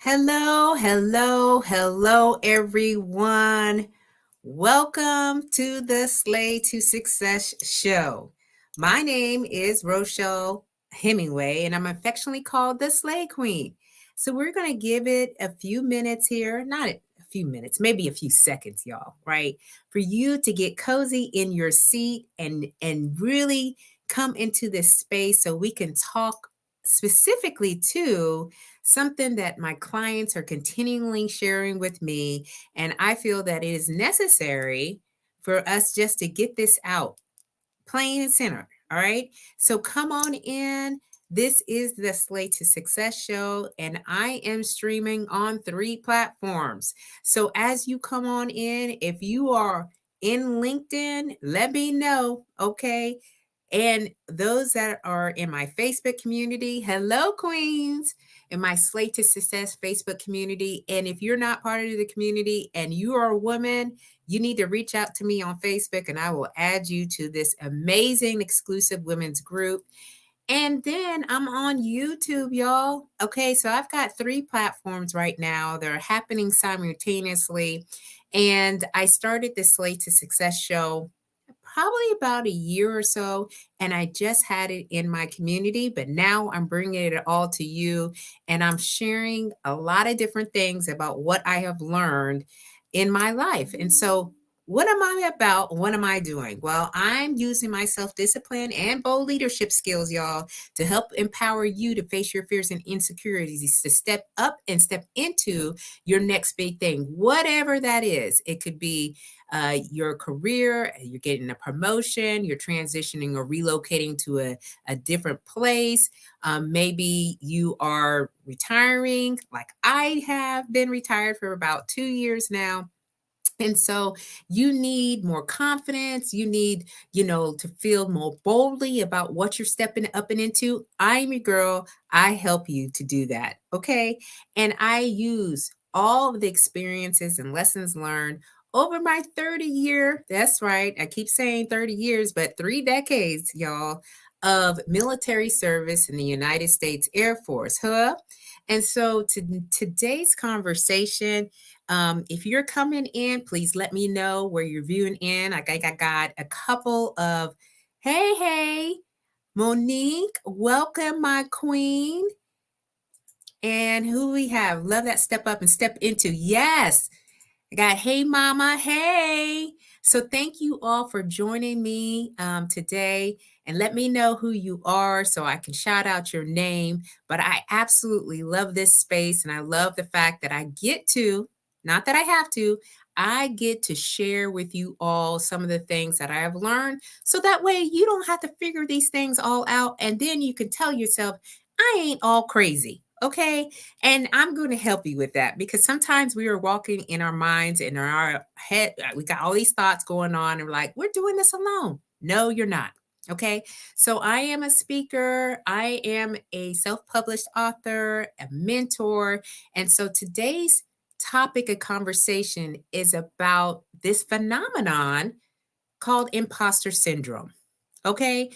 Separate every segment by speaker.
Speaker 1: Hello, hello, hello, everyone. Welcome to the Slay to Success show. My name is Rochelle Hemingway, and I'm affectionately called the Slay Queen. So, we're going to give it a few minutes here, not a few minutes, maybe a few seconds, y'all, right? For you to get cozy in your seat and really come into this space so we can talk specifically to something that my clients are continually sharing with me. And I feel that it is necessary for us just to get this out plain and center. All right. So come on in. This is the Slay to Success show, and I am streaming on 3 platforms. So as you come on in, if you are in LinkedIn, let me know. Okay. And those that are in my Facebook community, hello, Queens, in my Slate to Success Facebook community. And if you're not part of the community and you are a woman, you need to reach out to me on Facebook and I will add you to this amazing exclusive women's group. And then I'm on YouTube, y'all. Okay, so I've got 3 platforms right now. They're happening simultaneously. And I started this Slate to Success show probably about a year or so, and I just had it in my community, but now I'm bringing it all to you, and I'm sharing a lot of different things about what I have learned in my life. And so, what am I about? What am I doing? Well, I'm using my self discipline and bold leadership skills, y'all, to help empower you to face your fears and insecurities, to step up and step into your next big thing, whatever that is. It could be your career, you're getting a promotion, you're transitioning or relocating to a different place. Maybe you are retiring, like I have been retired for about 2 years now. And so you need more confidence. You need, to feel more boldly about what you're stepping up and into. I'm your girl. I help you to do that. Okay. And I use all of the experiences and lessons learned over my 30-year, that's right. I keep saying 30 years, but 3 decades, y'all, of military service in the United States Air Force. Huh? And so today's conversation, if you're coming in, please let me know where you're viewing in. I think I got a couple of, hey, Monique, welcome, my queen. And who we have? Love that step up and step into. Yes. I got, hey, mama, hey. So thank you all for joining me today. And let me know who you are so I can shout out your name. But I absolutely love this space. And I love the fact that I get to, not that I have to, I get to share with you all some of the things that I have learned. So that way you don't have to figure these things all out. And then you can tell yourself, I ain't all crazy. Okay. And I'm going to help you with that because sometimes we are walking in our minds and in our head. We got all these thoughts going on, and we're like, we're doing this alone. No, you're not. Okay. So I am a speaker, I am a self published author, a mentor. And so today's topic of conversation is about this phenomenon called imposter syndrome. Okay.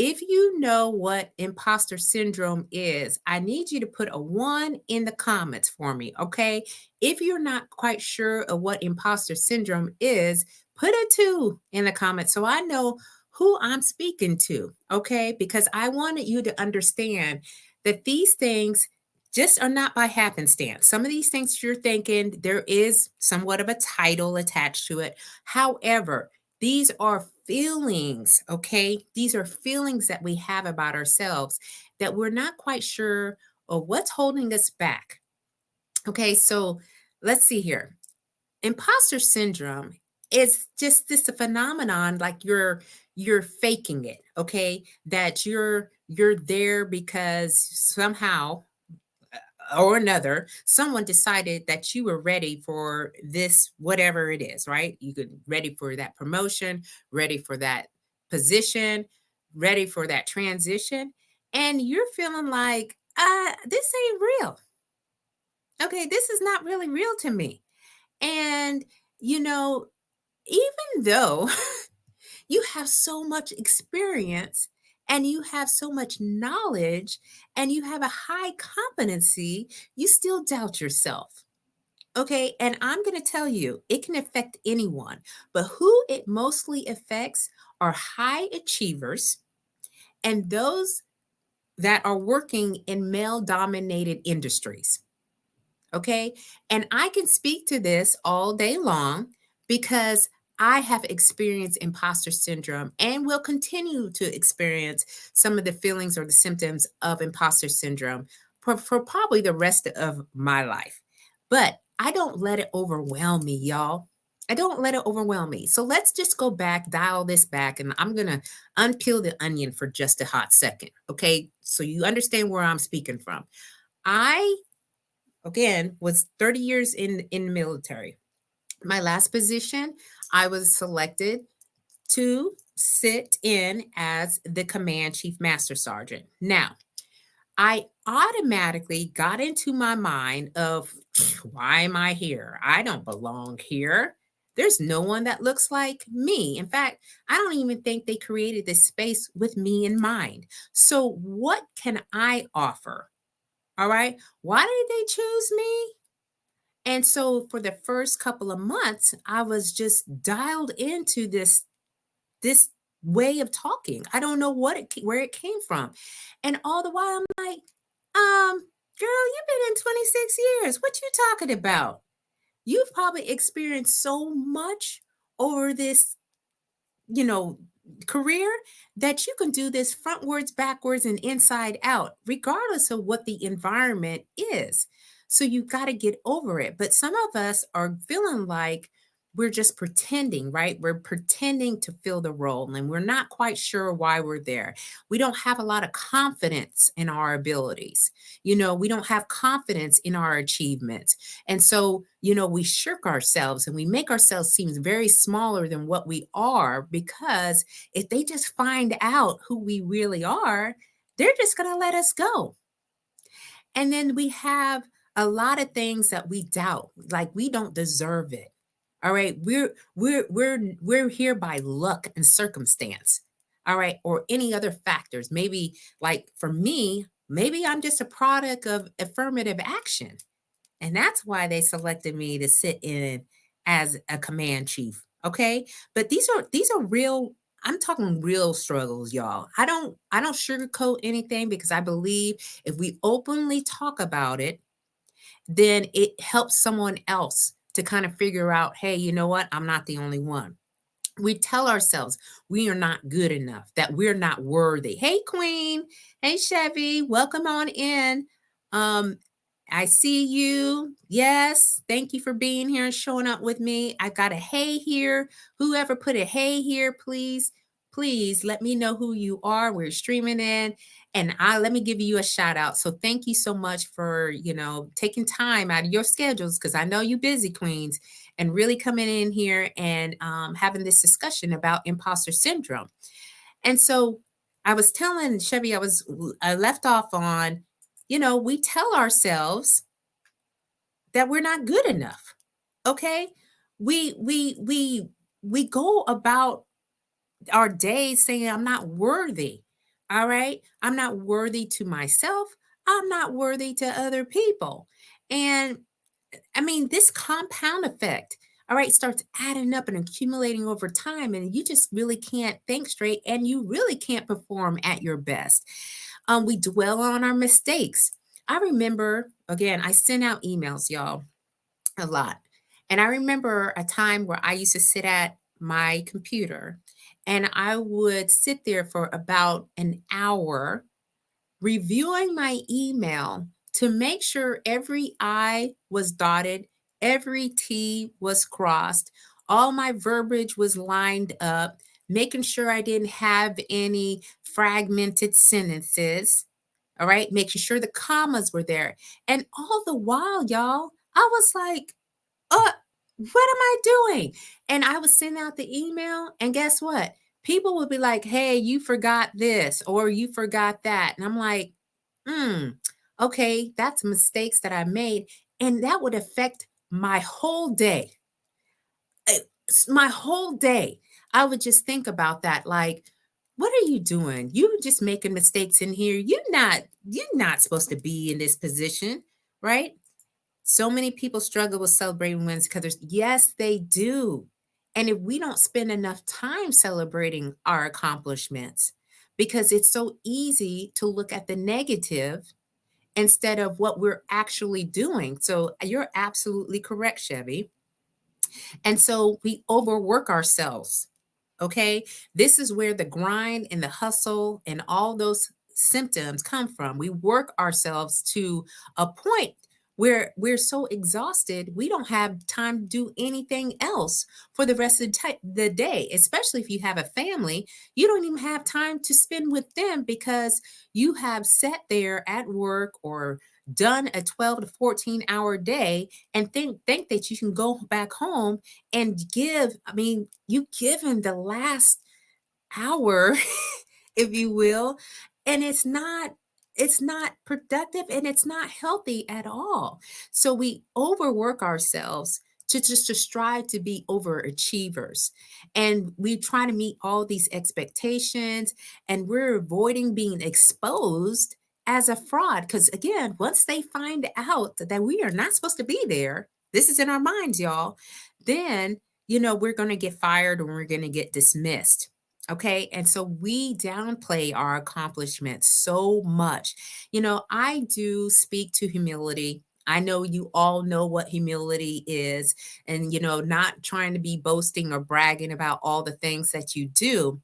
Speaker 1: If you know what imposter syndrome is, I need you to put a 1 in the comments for me. Okay. If you're not quite sure of what imposter syndrome is, put a 2 in the comments so I know who I'm speaking to. Okay. Because I wanted you to understand that these things just are not by happenstance. Some of these things you're thinking, there is somewhat of a title attached to it. However, these are feelings, okay? These are feelings that we have about ourselves that we're not quite sure of what's holding us back. Okay, so let's see here. Imposter syndrome is just this phenomenon like you're faking it, okay? That you're there because somehow or another, someone decided that you were ready for this, whatever it is, right? You could ready for that promotion, ready for that position, ready for that transition. And you're feeling like, this ain't real. Okay, this is not really real to me. And, you know, even though you have so much experience and you have so much knowledge and you have a high competency, you still doubt yourself. Okay. And I'm going to tell you, it can affect anyone, but who it mostly affects are high achievers and those that are working in male dominated industries. Okay. And I can speak to this all day long because I have experienced imposter syndrome and will continue to experience some of the feelings or the symptoms of imposter syndrome for probably the rest of my life. But I don't let it overwhelm me, y'all. I don't let it overwhelm me. So let's just go back, dial this back, and I'm going to unpeel the onion for just a hot second. Okay. So you understand where I'm speaking from. I again was 30 years in the military. My last position, I was selected to sit in as the command chief master sergeant. Now, I automatically got into my mind of why am I here? I don't belong here. There's no one that looks like me. In fact, I don't even think they created this space with me in mind. So, what can I offer? All right. Why did they choose me? And so for the first couple of months, I was just dialed into this way of talking. I don't know where it came from. And all the while I'm like, girl, you've been in 26 years. What you talking about? You've probably experienced so much over this, you know, career that you can do this frontwards, backwards, and inside out, regardless of what the environment is. So you got to get over it. But some of us are feeling like we're just pretending, right? We're pretending to fill the role and we're not quite sure why we're there. We don't have a lot of confidence in our abilities. We don't have confidence in our achievements. And so, we shirk ourselves and we make ourselves seem very smaller than what we are because if they just find out who we really are, they're just going to let us go. And then we have a lot of things that we doubt, like we don't deserve it. All right, we're here by luck and circumstance. All right, or any other factors. Maybe like for me, maybe I'm just a product of affirmative action. And that's why they selected me to sit in as a command chief. Okay. But these are real, I'm talking real struggles, y'all. I don't sugarcoat anything because I believe if we openly talk about it, then it helps someone else to kind of figure out, hey, you know what? I'm not the only one. We tell ourselves we are not good enough, that we're not worthy. Hey, Queen. Hey, Chevy. Welcome on in. Um, I see you. Yes. Thank you for being here and showing up with me. I got a hey here. Whoever put a hey here, please let me know who you are. We're streaming in. And let me give you a shout out. So thank you so much for, taking time out of your schedules because I know you busy, Queens, and really coming in here and having this discussion about imposter syndrome. And so I was telling Chevy, I left off on, we tell ourselves that we're not good enough. Okay. We go about our days saying, I'm not worthy. All right. I'm not worthy to myself. I'm not worthy to other people. And I mean, this compound effect, all right, starts adding up and accumulating over time. And you just really can't think straight and you really can't perform at your best. We dwell on our mistakes. I remember, again, I sent out emails, y'all, a lot. And I remember a time where I used to sit at my computer and I would sit there for about an hour reviewing my email to make sure every I was dotted, every T was crossed, all my verbiage was lined up, making sure I didn't have any fragmented sentences. All right, making sure the commas were there. And all the while, y'all, I was like, what am I doing? And I would send out the email, and guess what? People would be like, hey, you forgot this or you forgot that. And I'm like, okay, that's mistakes that I made. And that would affect my whole day. My whole day. I would just think about that. Like, what are you doing? You just making mistakes in here. You're not supposed to be in this position, right? So many people struggle with celebrating wins because yes, they do. And if we don't spend enough time celebrating our accomplishments, because it's so easy to look at the negative instead of what we're actually doing. So you're absolutely correct, Chevy. And so we overwork ourselves. Okay. This is where the grind and the hustle and all those symptoms come from. We work ourselves to a point where we're so exhausted, we don't have time to do anything else for the rest of the day, especially if you have a family. You don't even have time to spend with them because you have sat there at work or done a 12 to 14-hour day and think that you can go back home and give. I mean, you given the last hour, if you will, and it's not productive and it's not healthy at all. So we overwork ourselves to strive to be overachievers, and we try to meet all these expectations, and we're avoiding being exposed as a fraud, because again, once they find out that we are not supposed to be there, this is in our minds, y'all, then we're going to get fired or we're going to get dismissed. Okay. And so we downplay our accomplishments so much. I do speak to humility. I know you all know what humility is, and, not trying to be boasting or bragging about all the things that you do,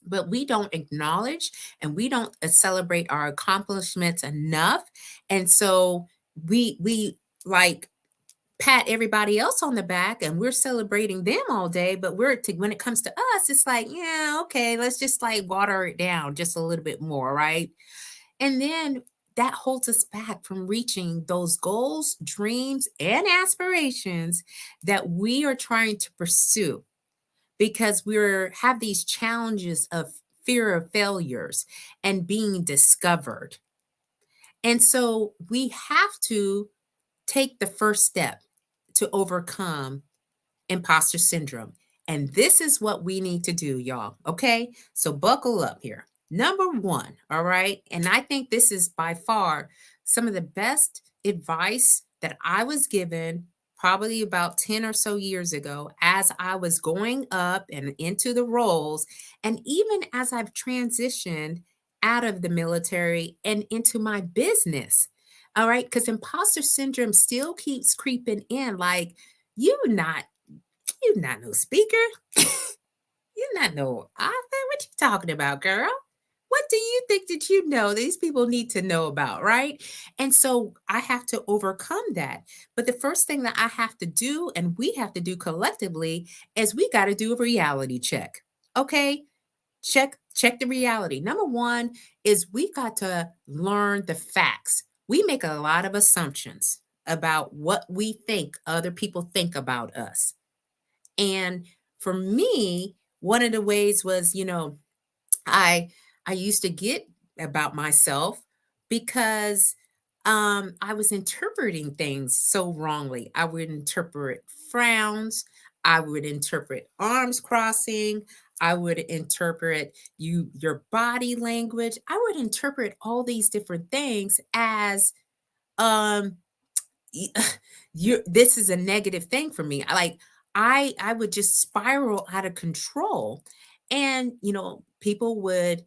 Speaker 1: but we don't acknowledge and we don't celebrate our accomplishments enough. And so we like pat everybody else on the back and we're celebrating them all day, but when it comes to us, it's like, yeah, okay, let's just like water it down just a little bit more, right? And then that holds us back from reaching those goals, dreams, and aspirations that we are trying to pursue, because we're have these challenges of fear of failures and being discovered. And so we have to take the first step to overcome imposter syndrome. And this is what we need to do, y'all. Okay. So buckle up here. Number one, all right. And I think this is by far some of the best advice that I was given probably about 10 or so years ago as I was going up and into the roles. And even as I've transitioned out of the military and into my business. All right. Because imposter syndrome still keeps creeping in. Like, you not you not no speaker. You not no author. What you talking about, girl? What do you think that these people need to know about, right? And so I have to overcome that. But the first thing that I have to do, and we have to do collectively, is we got to do a reality check. Okay? Check the reality. Number one is we got to learn the facts. We make a lot of assumptions about what we think other people think about us. And for me, one of the ways was, I I used to get about myself because I was interpreting things so wrongly. I would interpret frowns, I would interpret arms crossing, I would interpret your body language. I would interpret all these different things as um y- you this is a negative thing for me. I would just spiral out of control. And people would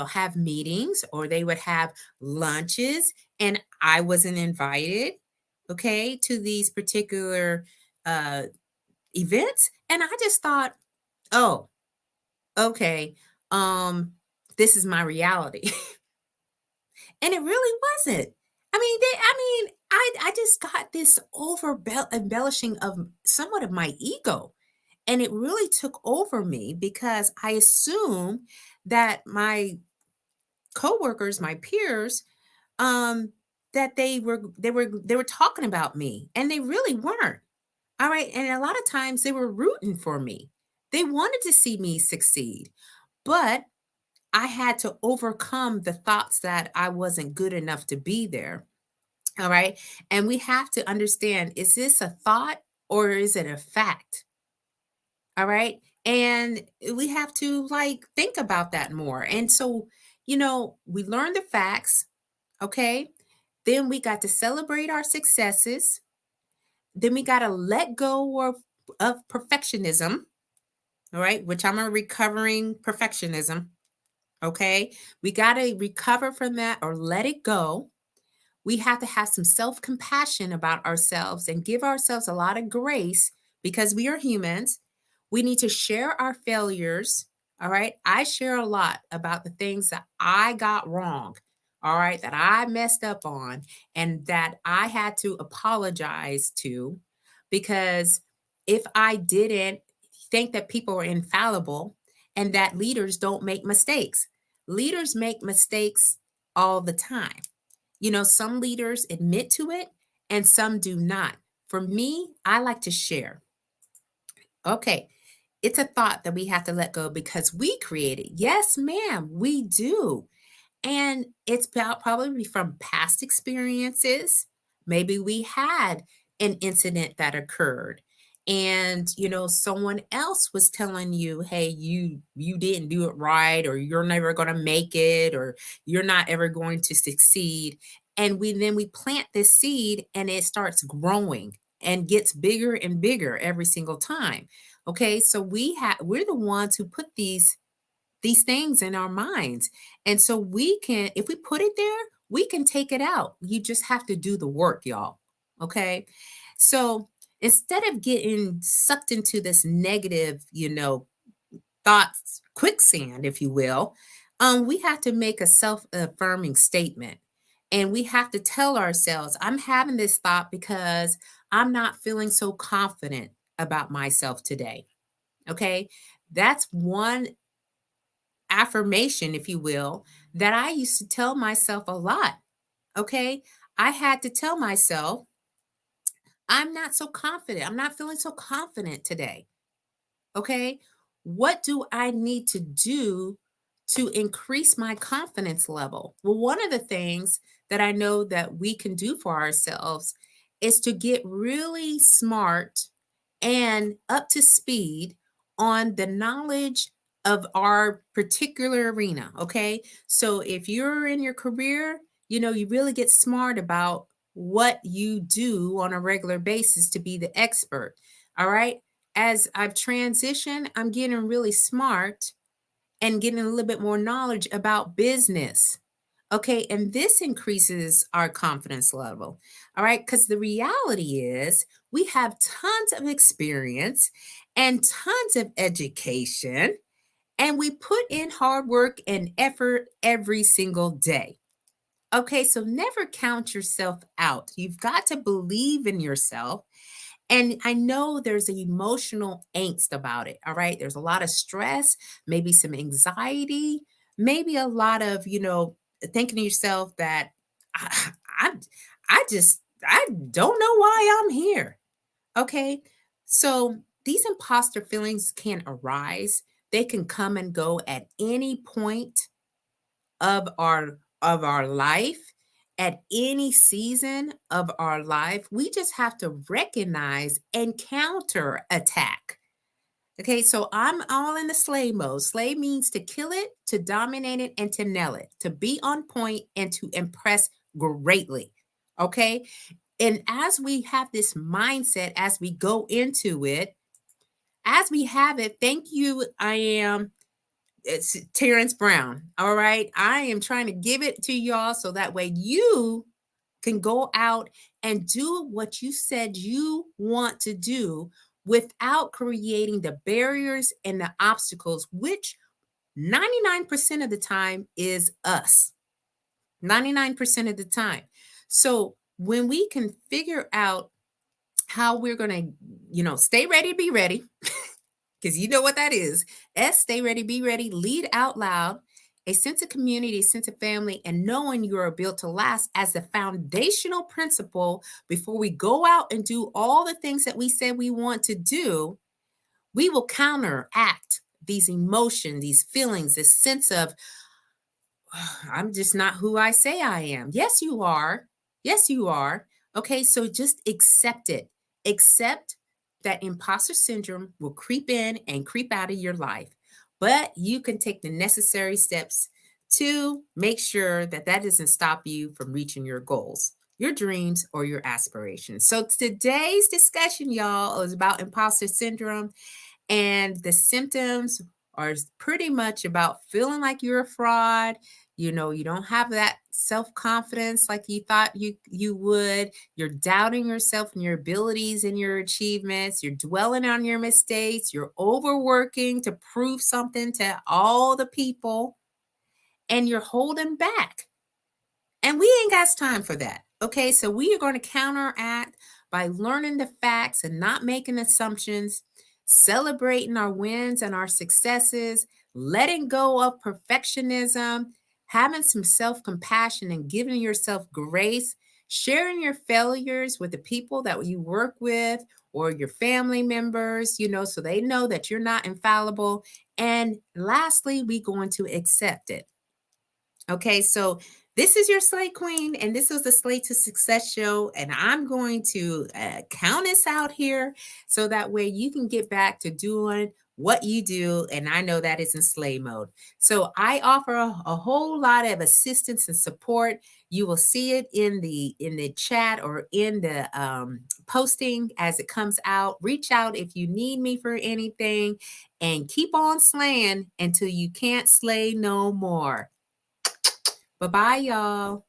Speaker 1: have meetings or they would have lunches, and I wasn't invited, okay, to these particular uh events. And I just thought, oh, okay, um this is my reality. And it really wasn't. I just got this over embellishing of somewhat of my ego. And it really took over me because I assumed that my coworkers, my peers, um, that they were talking about me, and they really weren't. All right. And a lot of times they were rooting for me. They wanted to see me succeed. But I had to overcome the thoughts that I wasn't good enough to be there. All right. And we have to understand, is this a thought or is it a fact? All right. And we have to like think about that more. And so, we learn the facts, okay? Then we got to celebrate our successes. Then we got to let go of perfectionism, all right, which I'm a recovering perfectionism, okay? We got to recover from that or let it go. We have to have some self compassion about ourselves and give ourselves a lot of grace because we are humans. We need to share our failures. All right. I share a lot about the things that I got wrong. All right. That I messed up on and that I had to apologize to because if I didn't think that people are infallible and that leaders don't make mistakes, leaders make mistakes all the time. Some leaders admit to it and some do not. For me, I like to share. Okay, it's a thought that we have to let go because we create it. Yes, ma'am, we do. And it's probably from past experiences. Maybe we had an incident that occurred and someone else was telling you, hey, you didn't do it right, or you're never going to make it, or you're not ever going to succeed. And we plant this seed and it starts growing and gets bigger and bigger every single time. Okay, so we're the ones who put these things in our minds. And so we can, if we put it there, we can take it out. You just have to do the work, y'all. Okay. So instead of getting sucked into this negative, thoughts quicksand, if you will, we have to make a self affirming statement. And we have to tell ourselves, I'm having this thought because I'm not feeling so confident about myself today. Okay. That's one affirmation, if you will, that I used to tell myself a lot. Okay. I had to tell myself, I'm not so confident. I'm not feeling so confident today. Okay. What do I need to do to increase my confidence level? Well, one of the things that I know that we can do for ourselves is to get really smart and up to speed on the knowledge of our particular arena. Okay. So if you're in your career, you really get smart about what you do on a regular basis to be the expert. All right. As I've transitioned, I'm getting really smart and getting a little bit more knowledge about business. Okay, and this increases our confidence level. All right, because the reality is we have tons of experience and tons of education, and we put in hard work and effort every single day. Okay, so never count yourself out. You've got to believe in yourself, and I know there's an emotional angst about it. All right. There's a lot of stress, maybe some anxiety, maybe a lot of, thinking to yourself that I, I, I don't know why I'm here. Okay. So these imposter feelings can arise. They can come and go at any point of our life, at any season of our life. We just have to recognize and counter attack. Okay, so I'm all in the slay mode. Slay means to kill it, to dominate it, and to nail it, to be on point and to impress greatly. Okay, and as we have this mindset, as we go into it, as we have it, thank you, it's Terrence Brown. All right. I am trying to give it to y'all so that way you can go out and do what you said you want to do without creating the barriers and the obstacles, which 99% of the time is us. 99% of the time. So when we can figure out how we're going to, stay ready to be ready, because you know what that is. S, stay ready, be ready, lead out loud, a sense of community, a sense of family, and knowing you are built to last as the foundational principle before we go out and do all the things that we said we want to do. We will counteract these emotions, these feelings, this sense of, I'm just not who I say I am. Yes, you are. Yes, you are. Okay, so just accept it. Accept that imposter syndrome will creep in and creep out of your life, but you can take the necessary steps to make sure that that doesn't stop you from reaching your goals, your dreams, or your aspirations. So today's discussion, y'all, is about imposter syndrome, and the symptoms are pretty much about feeling like you're a fraud. You don't have that self-confidence like you thought you would. You're doubting yourself and your abilities and your achievements. You're dwelling on your mistakes. You're overworking to prove something to all the people, and you're holding back. And we ain't got time for that. Okay, so we are going to counteract by learning the facts and not making assumptions, celebrating our wins and our successes, letting go of perfectionism, having some self compassion and giving yourself grace, sharing your failures with the people that you work with or your family members, so they know that you're not infallible. And lastly, we're going to accept it. Okay, so this is your Slate Queen, and this is the Slate to Success show. And I'm going to count us out here so that way you can get back to doing what you do. And I know that is in slay mode. So I offer a whole lot of assistance and support. You will see it in the chat or in the posting as it comes out. Reach out if you need me for anything, and keep on slaying until you can't slay no more. Bye-bye, y'all.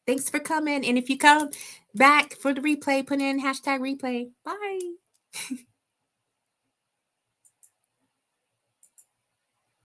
Speaker 1: Thanks for coming. And if you come back for the replay, put in hashtag replay. Bye.